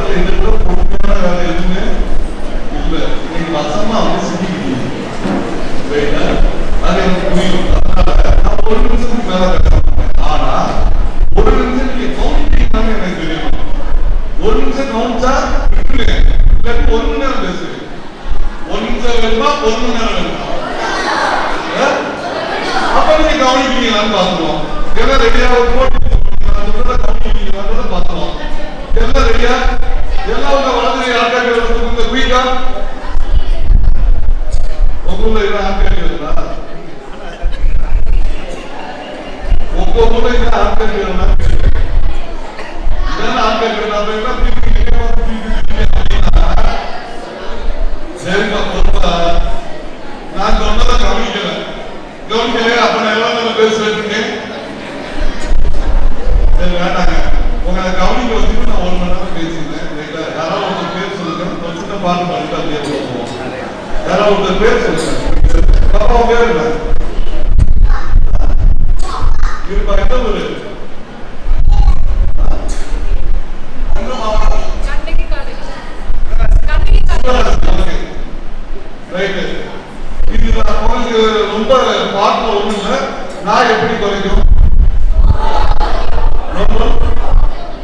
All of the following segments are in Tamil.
உலகத்துல இருக்கிற பொறுமையான வேலை எதுவுமே இல்லை. இன்னைக்கு வசமா வந்து சிந்திக்கிட்டீங்க. அது எனக்கு புரியும். அதனால நான் ஒரு நிமிஷத்துக்கு மேல பேச மாட்டேன். ஆனா ஒரு நிமிஷம் நீங்க கவுண்டிங் எனக்கு தெரியும். ஒரு நிமிஷம் கவுண்டா இல்லாட்டி ஒரு மணி நேரம் பேசுவேன். ஒரு நிமிஷம் வேணுமா ஒரு மணி நேரம் வேணுமா? அப்ப நீங்க கவனிப்பீங்களான்னு பாத்துருவோம். எல்லாம் ரெடியா ஒரு போட்டி கவனிப்பீங்களான்னு பாத்துருவோம். எல்லாம் ரெடியா? எல்லாம் உங்க வளர்ந்து ஆட்கள் உங்க குயிக்கா உங்க ஆட்கள் வருதா? உங்க ஊர்ல இந்த ஆட்கள் வருதா? சரிப்பா பொறுப்பா நான் சொன்னதை கவனிக்கல. அப்ப நான் எவ்வளவு பேசுறேன். சரி வேண்டாங்க, உங்களை கவனிக்க வச்சுட்டு நான் 1 மணி நேரம் பேசியிருந்தேன். யாராவது ஒருத்தர் பேர் சொல்லுங்க. சின்ன பாட்டு பாட்டு அப்படியே போவோம். யாராவது ஒருத்தர் பேர் சொல்லுங்க. பாப்பா பேர் இல்லை இருப்பா. எந்த ஒரு ரொம்ப பாட்டு ஒண்ணு இல்லை. நான் எப்படி குறைக்கும்?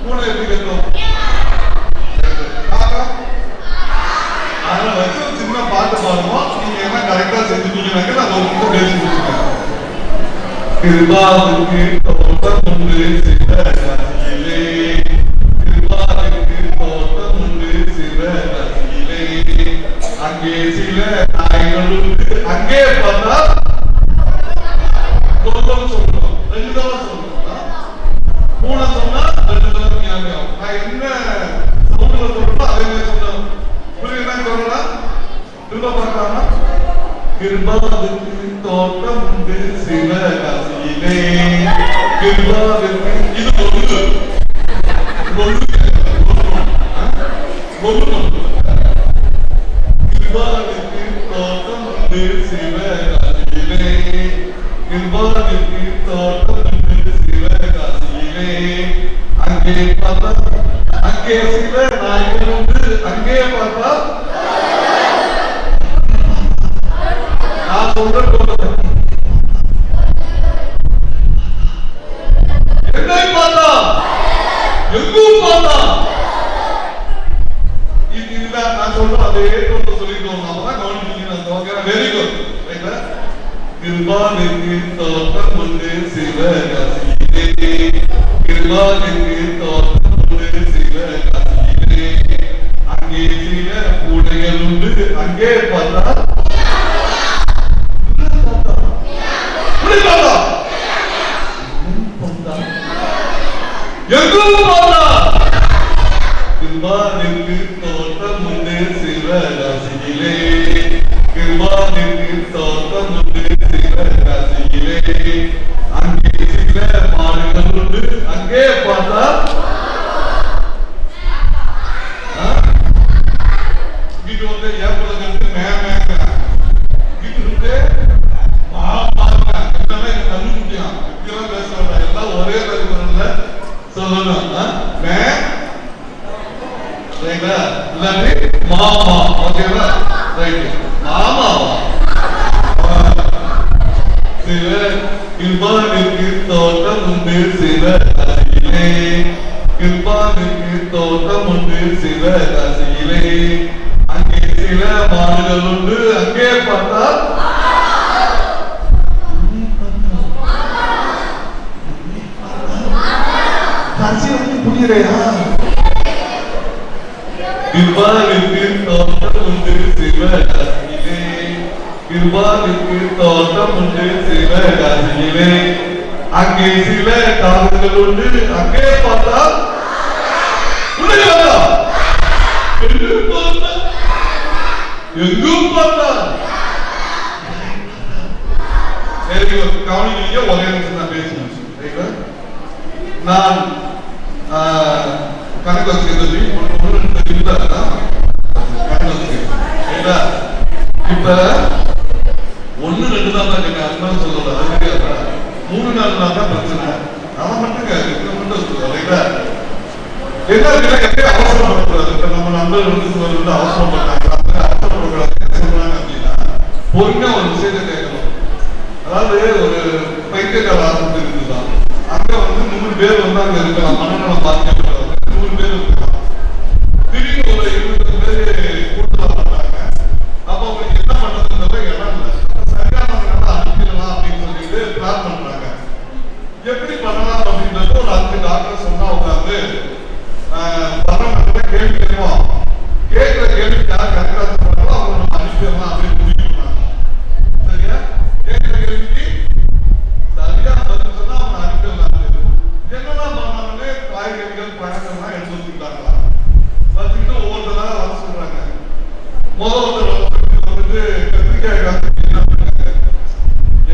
மூணு எப்படி கேட்கும்? அதனால வச்சு சின்ன பாட்டு பாடுவோம். நீங்க என்ன கரெக்டா செஞ்சுட்டீங்கன்னாக்க நான் ஒரு நிமிஷம் பேசி முடிச்சுக்கேன். கிருபாவுக்கு தோட்டம் உண்டு சிவகாசியிலே, கிருபாவுக்கு தோட்டம் உண்டு சிவகாசியிலே, அங்கே சில நாய்கள் உண்டு. அங்கே பார்த்தா தோட்டம் சொல்லணும். 2 தடவை சொல்லணும். 3 சொன்னா 2 தடவை ஞாபகம். நான் என்ன சவுண்ட்ல சொல்றோம் அதே மாதிரி சொல்லணும். புரியுதா? சொல்லலாம். திரும்ப பார்க்கலாமா? கிருபாவுக்கு தோட்டம் உண்டு சிவகாசியிலே, கிருபாவுக்கு இது ஒன்று கிருபாவுக்கு தோட்டம் உண்டு சிவகாசியிலே, கிருபாவுக்கு தோட்டம் உண்டு சிவகாசியிலே, அங்கே பார்த்தா அங்கே சில நாய்கள் உண்டு. அங்கே பார்த்தா நான் சொல்றேன். என்னை பார்த்தா எங்கும் பார்த்தா இதுதான் நான் சொல்றேன். அதே சொல்லிட்டு அப்பதான் கவனிப்பீங்க. Very good. கிருபாவுக்கு தோட்டம் உண்டு சிவகாசியிலே, கிருபாவுக்கு தோட்டம் உண்டு சிவகாசியிலே, அங்கே சில கூடைகள் உண்டு. அங்கே பார்த்தா எங்கும் பார்த்தா கிருபாவுக்கு தோட்டம் உண்டு சிவகாசியிலே, கிருபாவுக்கு தோட்டம் உண்டு சிவகாசியிலே, அங்கே சில மாடுகள் உண்டு. அங்கே பார்த்தா இது வந்து ஏற்படுறது மேங்க இது வந்து கண்டுபிடிக்கலாம். இப்படிலாம் பேச வேண்டாம். எல்லாம் ஒரே கருத்துல சொல்லணும். இல்லாட்டி மாமா. ஓகேவா? ரைட். மாமாவா? கிருபாவுக்கு தோட்டம் உண்டு சிவகாசியிலே, கிருபாவுக்கு தோட்டம் உண்டு சிவகாசியிலே, அங்கே சில மாடுகள் உண்டு. அங்கே பார்த்தா புரியுறையா? கிருபாவுக்கு தோட்டம் உண்டு சிவகாசியிலே, கிருபாவுக்கு தோட்டம் உண்டு சிவகாசியிலே, அங்கே சில காடுகள் உண்டு. அங்கே பார்த்தா எங்கும் பார்த்தா கவனிக்க. ஒரே நிமிஷம் நான் பேசணும். நான் கணக்கு வச்சுக்கிறது இப்ப 1 2 தான் அதுதான் சொல்லல. 3 4 தான் பிரச்சனை. அவன் மட்டும் மட்டும் என்ன அப்படின்னா எப்பயும் அவசரப்படக்கூடாது. இப்ப நம்ம நண்பர்கள் வந்து சிலர் வந்து அவசரப்பட்டாங்க, அவசரப்படக்கூடாது. என்ன சொல்றாங்க அப்படின்னா பொறுமையா ஒரு விஷயத்தை கேட்கணும். அதாவது ஒரு பைத்தியக்கார ஆஸ்பத்திரி இருக்குதான், அங்க வந்து 100 பேர் வந்து அங்க இருக்கலாம், மனநலம் பாதிக்கப்பட்டவங்க 100 பேர் இருக்கலாம். திடீர்னு ஒரு 20 பேர் கூட்டலாம் பண்றாங்க. அப்ப அவங்களுக்கு என்ன பண்றதுன்ற இடம் இல்லை. சரியானவங்க அனுப்பிடலாம் அப்படின்னு சொல்லிட்டு பிளான் பண்றாங்க. எப்படி பண்ணலாம் அப்படின்றது ஒரு 5 டாக்டர் சொன்னா உட்காந்து பணம் கேள்வி கேட்போம். கேட்கிற கேள்வி யார் கரெக்டா சொல்றாங்களோ அவங்க நம்ம அனுப்பிடலாம் அப்படின்னு முடிவு பண்ணாங்க. சரியா? கேட்கிற கேள்விக்கு சரியா பதில் சொன்னா அவங்க அனுப்பிடலாம். என்னெல்லாம் பண்ணாலுமே காய்கறிகள் பழங்கள்லாம் எடுத்து வச்சுக்கிட்டாங்களா, வச்சுக்கிட்டு ஒவ்வொருத்தரா வர சொல்றாங்க. முதல் வந்துட்டு கத்திரிக்காய் காய்ச்சி என்ன பண்ணாங்க,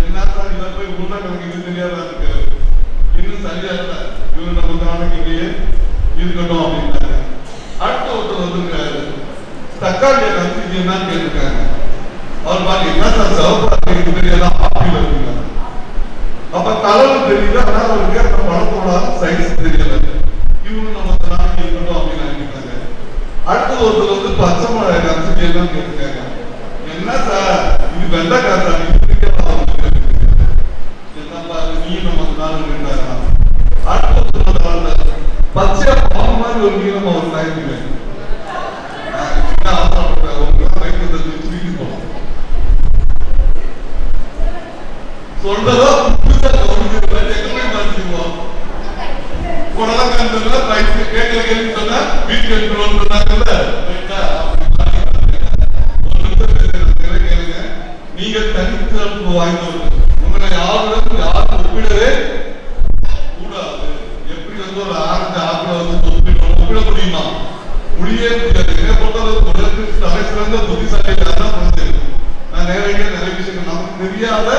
என்ன சார் இதை போய் உருளைக்கிழங்கு இது தெரியாதா இருக்கு, இன்னும் சரியா இல்ல, இவரு நம்ம நாளைக்கு இங்கேயே இருக்கட்டும் அப்படின்னாங்க. அடுத்த ஒருத்தர் வந்துருக்காரு, தக்காளியை காய்ச்சி என்னன்னு கேட்டிருக்காங்க. அவர் பாருங்க என்ன சார் சிவப்பு இது தெரியாதா, ஆப்பிள் இருக்குங்க. அப்ப கலர் தெரியல, ஆனா அவருக்கு அந்த பழத்தோட சைஸ் தெரியல, இவனு நம்ம நாளைக்கு இருக்கட்டும் அப்படின்னு நினைக்கிறாங்க. அடுத்த ஒருத்தர் வந்து பச்சை மிளகாய் காய்ச்சி என்னன்னு கேட்டிருக்காங்க. என்ன சார் இது வெண்டைக்காய் சார், இது தெரியாதா என்னப்பா நீ நமக்கு நாள் இருந்தாரா. அடுத்த பச்சையா பாம்பு மாதிரி ஒரு நீளமா ஒரு சாய்க்குங்க. சொல்றதோ கேட்கல கேள்வி சொன்னா வீட்டுக்கு எடுத்துருவோம் சொன்னாங்கல்ல. நீங்க தனிச்சிறப்பு வாய்ந்தவர்கள், உங்களை யாருடன் யாரும் ஒப்பிடவே கூடாது. எப்படி வந்து ஒரு ஆரஞ்சு ஆப்பிள வந்து ஒப்பிட முடியுமா? முடியே முடியாது. என்ன பொறுத்தளவுக்கு உலகத்தில் தலை சிறந்த புத்திசாலிகள் தான் வந்து நான் நேரடியாக நிறைய விஷயங்கள் நமக்கு தெரியாத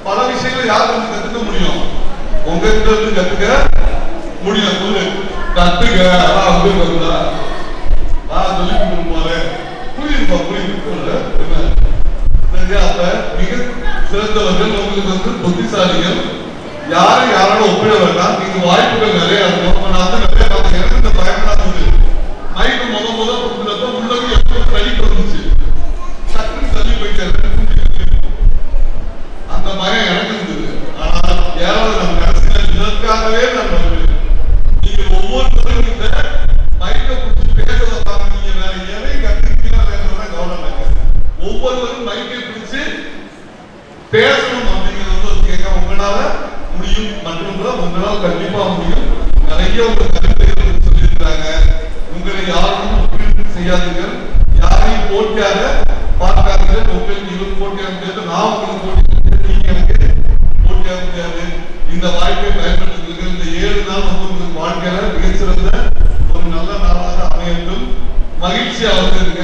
பல விஷயங்கள் யார் வந்து கத்துக்க முடியும், உங்ககிட்ட இருந்து கத்துக்க முடியும். சொல்லு கத்துக்க வந்து வருதா சொல்லி போல புரியுதுப்பா, புரியுது. சரியா? அப்ப மிக சிறந்தவர்கள் உங்களுக்கு வந்து புத்திசாலிகள், யாரும் யாரோட ஒப்பிட வேண்டாம். நீங்க வாய்ப்புகள் நிறைய இருக்கும். நான் வந்து நிறைய பார்த்தேன். எனக்கு இந்த பயப்படாது மைக்கு முதல் கொடுக்குறப்ப உள்ளது எப்போ கழிப்பு வந்துச்சு, சக்குன்னு தள்ளி போயிட்டு அந்த பயம் எனக்கு இருந்தது. ஆனால் ஏழாவது நம்ம கடைசியில் இதற்காகவே நான் வருவேன். நீங்க ஒவ்வொருத்தரும் இந்த மைக்கை பிடிச்சி பேசுறத பாருங்க. நீங்க வேற எதையும் கற்றுக்கிட்டீங்கன்னா பேசுறதா கவனம் இல்லை. ஒவ்வொருவரும் மைக்கை பிடிச்சு பேசணும் அப்படிங்கிறது வந்து கேட்க உங்களால முடியும். மற்றொன்று உங்களால் கண்டிப்பா முடியும். நிறைய உங்க கருத்துக்கள் சொல்லியிருக்கிறாங்க. உங்களை யாரும் செய்யாதீர்கள், யாரையும் போட்டியாக பார்க்காதீர்கள். உங்களுக்கு இவர் போட்டியாக முடியாது, நான் உங்களுக்கு போட்டியாக, நீங்க எனக்கு போட்டியாக முடியாது. இந்த வாய்ப்பை பயன்படுத்துகிறீர்கள். இந்த 7 நாள் வந்து உங்களுக்கு வாழ்க்கையில மிகச்சிறந்த ஒரு நல்ல நாளாக அமையட்டும். மகிழ்ச்சியாக இருக்க